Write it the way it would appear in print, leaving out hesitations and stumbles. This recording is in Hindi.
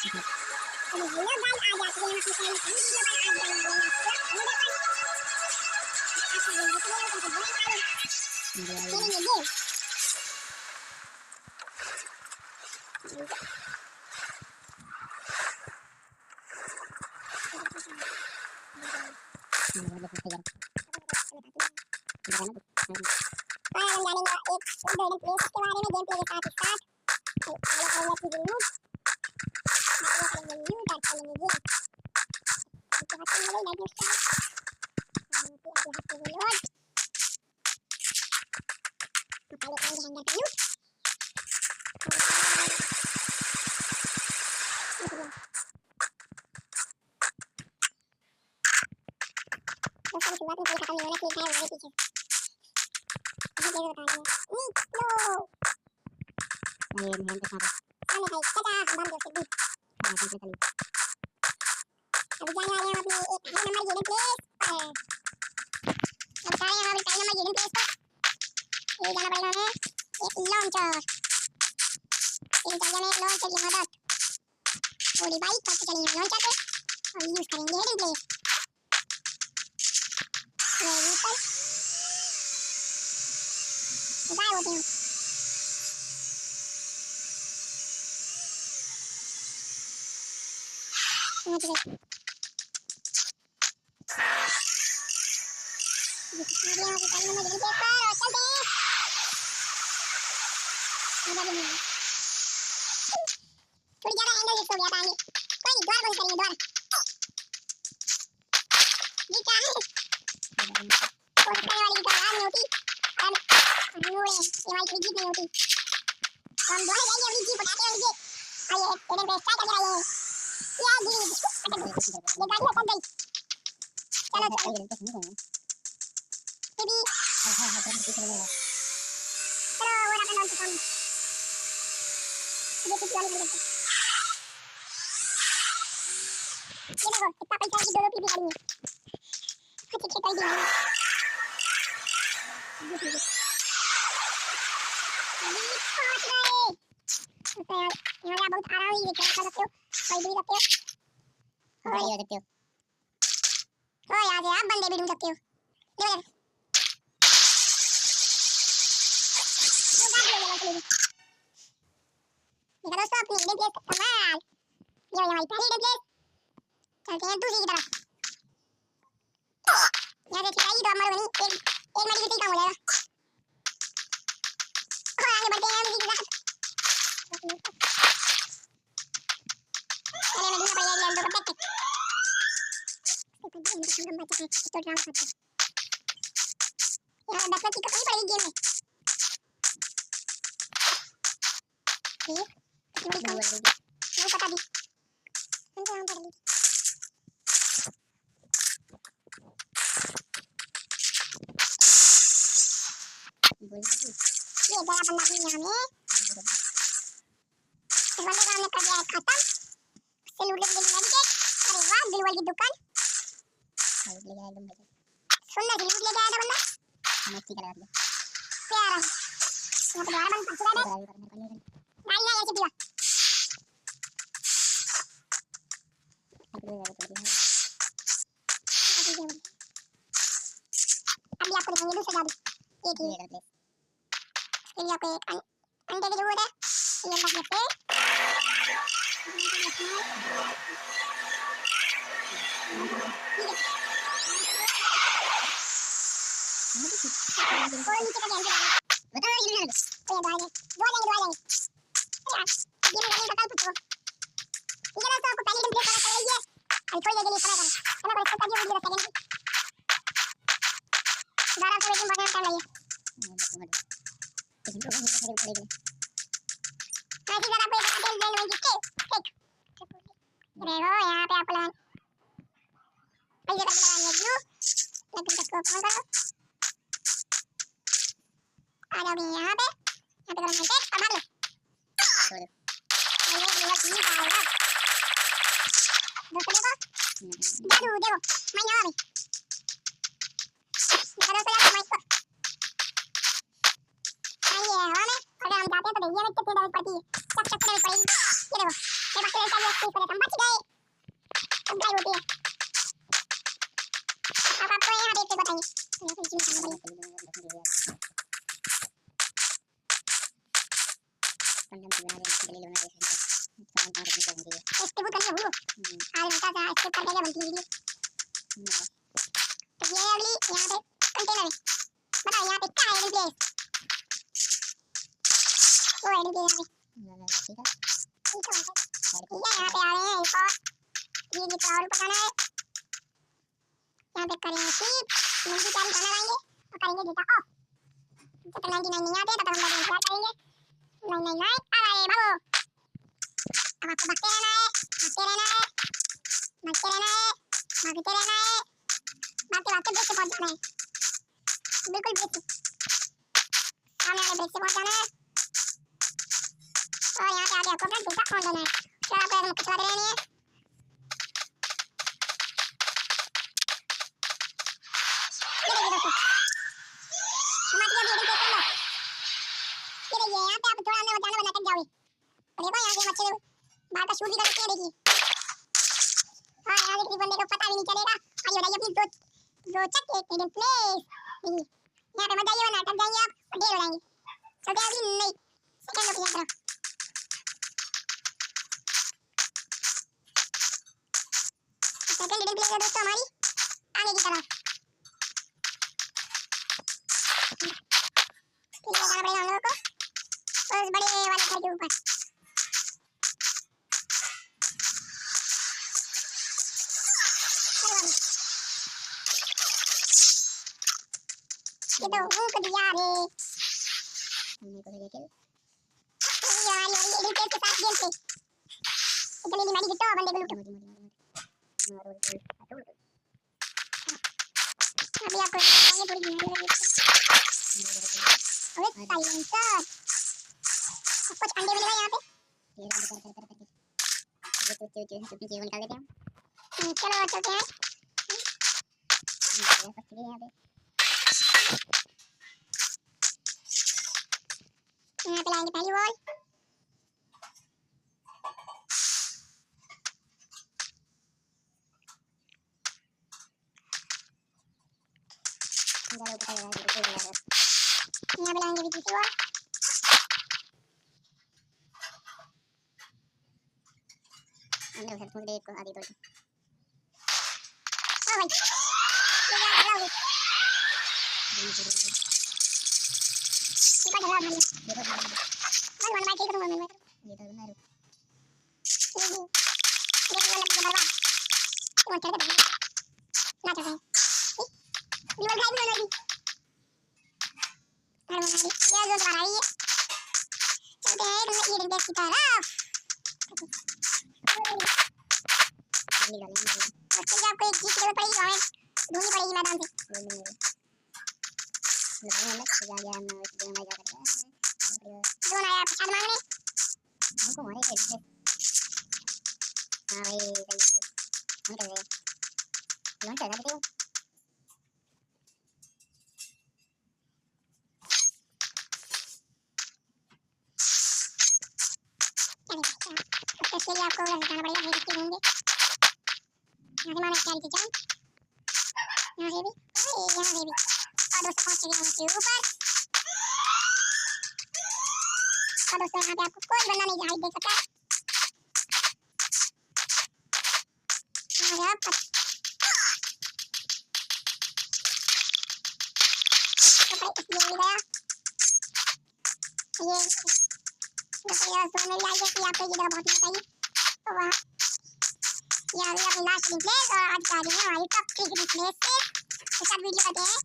हेलो गाइस, आज आप लोग अपने चैनल पर वीडियो पर आज बनाने वाले हैं शुरुआत में कोई खत्म नहीं होना चाहिए हमारे पीछे। अभी जरूर बता रही है नो ये मेहनत के साथ सामने भाई चाचा हम दोस्त भी हां ठीक है चलिए अभी जाने वाले हैं अपने एक हाई नंबर गेम प्लेस पर। अब जा रहे हैं हम हाई नंबर गेम प्लेस पर। ये जाना पड़ेगा हमें एक लॉन्चर इन चाहिए हमें लॉन्चर की मदद थोड़ी बाइक करके चलेंगे लॉन्चर पे और यूज करेंगे हेडिंग प्लेस ये ऊपर गायब होते हैं समझ गए। ये यहाँ से टाइम में जल्दी देख पर और चलते हैं इधर भी थोड़ी ज़्यादा एंगल इसको गया था आगे कोई नहीं द्वार बंद करेंगे द्वार ये क्या है और करने वाली की तो आवाज़ नहीं होती अब नूरे ये हमारी कोई जीत नहीं होती तो हम दोनों जाएंगे अपनी जीप उठाते हैं नीचे आइए एडन पे स्टार्ट करके आइए ये गिरी ये गाड़ी अटक गई चलो चलो बेबी चलो वो रखा लॉन्च सामने ये कुछ वाली करते ये देखो कितना पैसा की दो पीपी खड़ी है अच्छे अच्छे कर दिए अभी पहुंच गए तो यार यहाँ बहुत आराम ही देख सकते हो कोई भी रखते हो गाड़ी आ सकते हो तो यहाँ से आप बंदे भी ढूंढ सकते हो ले ले देखा दोस्तों अपनी हिडन प्लेस कमाल ये हमारी पहली हिडन प्लेस चलते हैं दूसरी की तरफ यहाँ से छिपाई तो हमारे बनी एक मरी से काम हो जाएगा और आगे बढ़ते हैं हम इसी के साथ अरे मैं ढूंढना पड़ेगा ये अंदर का बैकपैक हम बच्चे हैं तो ड्रामा करते हैं यहाँ बैकपैक की तो कहीं पड़ेगी गेम में ठीक नहीं पता भी हम तो पढ़ ली ये बड़ा बंदा भी यहाँ में इस बंदे का हमने कर दिया है खत्म उससे लूट लेंगे मेडिकेट अरे वाह बिलवल की दुकान ले गया एकदम सुंदर सी लूट ले गया था बंदा मस्ती कर रहा था प्यारा यहाँ पे द्वार बंद पकड़ा है नहीं नहीं ऐसे दिया अभी आपको दिखाएंगे दूसरा जादू एक ही है इसके लिए आपको एक अंडे की जरूरत है ये अंडा लेते हैं और नीचे का ध्यान बता ये द्वार जाएंगे यार ये मैं नहीं बता कुछ ये ना तो आपको पहले दिन प्ले करना चाहिए और थोड़ी देर के लिए समय करना है ना इसको ताकि वीडियो सेकंड ज़रा तो लेकिन बटन टाइम लगे ऐसी ज़रा पे डिटेल देने में जिसके ठीक देखो यहाँ पे आप प्लान ऐसे करके लगानी है ब्लू लेकिन इसको ऑन करो आ जाओ भी यहाँ पे करो मैं टेक अब भाग लो ये ब्लू की पाएगा दोस्तों देखो जादू देखो मैं यहाँ पे देखो दोस्तों यार मैं इसको आइए हवा में अगर हम जाते हैं तो भैया में कितनी डैमेज पड़ती है चक चक डैमेज पड़ेगी ये देखो ये बात ऐसा भी एक्सपीरियंस पर हम बच गए। अब ड्राइव होती है। अब आपको यहाँ देख के बताएंगे। ये फिर जिम करने वाली इसके बहुत करने हो आज बता था इसके पर पहले बनती वीडियो। तो ये अगली यहाँ पे कंटेनर है। बताओ यहाँ पे क्या है एडिट प्लेस? वो एडिट प्लेस ठीक है ठीक है यहाँ पे आ रहे हैं एक और ये और पकाना है। यहाँ पे करेंगे शीप मुर्गी चारी खाना लाएंगे और करेंगे डेटा ऑफ। जब तक 99 नहीं आते तब तक हम लोग इंतजार करेंगे। 999 आ रहे बाबू। अब आपको भागते रहना है भागते रहना है भागते रहना है भागते रहना है भागते भागते ब्रेक से पहुंच जाना है। बिल्कुल ब्रेक से सामने वाले ब्रेक से पहुंच जाना है और यहाँ पे आगे आपको अपना डेटा ऑन लेना है। फिर आपको एकदम चला दे रहनी है। ये देखिए दोस्तों हमारी अभी एडिट करना। ये देखिए यहाँ पे आप थोड़ा अंदर जाना वरना कट जाओगे। और देखो यहाँ से बच्चे बाहर का शूट भी कर सकते हैं। देखिए और यहाँ से किसी बंदे को पता भी नहीं चलेगा। आइए बताइए अपनी रोचक एक हिडन प्लेस। देखिए यहाँ पे मत जाइए वरना अटक जाएंगे आप और ढेर हो जाएंगे। चलते हैं अभी नहीं सेकंड लोकेशन तरफ। सेकंड हिडन प्लेस है दोस्तों हमारी आगे की तरफ। ठीक है जाना पड़ेगा हम लोगों को उस बड़े वाले घर के ऊपर। ये तो भूख दिया रे हमने को लेके यार ये एडिट के साथ गेम पे इतनी मारी गिट्टो बंदे को लूटो। अभी आपको ये पूरी दुनिया में अरे साइलेंसर कुछ अंडे मिलेगा यहाँ पे। ये कर जीवन निकाल देते हैं। चलो चलते हैं यहाँ पे लाएंगे पहली वॉल। यहाँ पे लाएंगे भी दूसरी वॉल। अंदर से थोड़ी देर को आधी तोड़ ओ भाई ये क्या कर रहा है? ये क्या कर रहा है? ये तो मैं ठीक करूंगा मैं ये तो मैं रुक ये वाला बर्बाद वो चढ़ के ना चढ़े ये वाला भी वाला भी अरे वो ये जो आ रही है चलते हैं ये रिंग की तरफ। अच्छा जी आपको एक चीज की जरूरत पड़ेगी हमें ढूंढनी पड़ेगी मैदान से। जोन आया प्रसाद मांगने हमको मारे के हां भाई हम कर रहे हैं लॉन्च कर देते हो। इसके लिए आपको जाना पड़ेगा ये देखते होंगे यहाँ से मारना क्या नीचे जान यहाँ से भी और दोस्तों पहुंच चुके हैं ऊपर। और दोस्तों यहाँ पे आपको कोई बंदा नहीं हाइट देख सकता है। यहाँ पे आप ये भी गया ये दोस्तों यार तो मेरी आइडिया कि आपको ये जगह बहुत नहीं चाहिए तो वहाँ ये अभी अपनी लास्ट प्लेस और आज का दिन है हमारी टॉप 3 प्लेस से। तो सब वीडियो करते हैं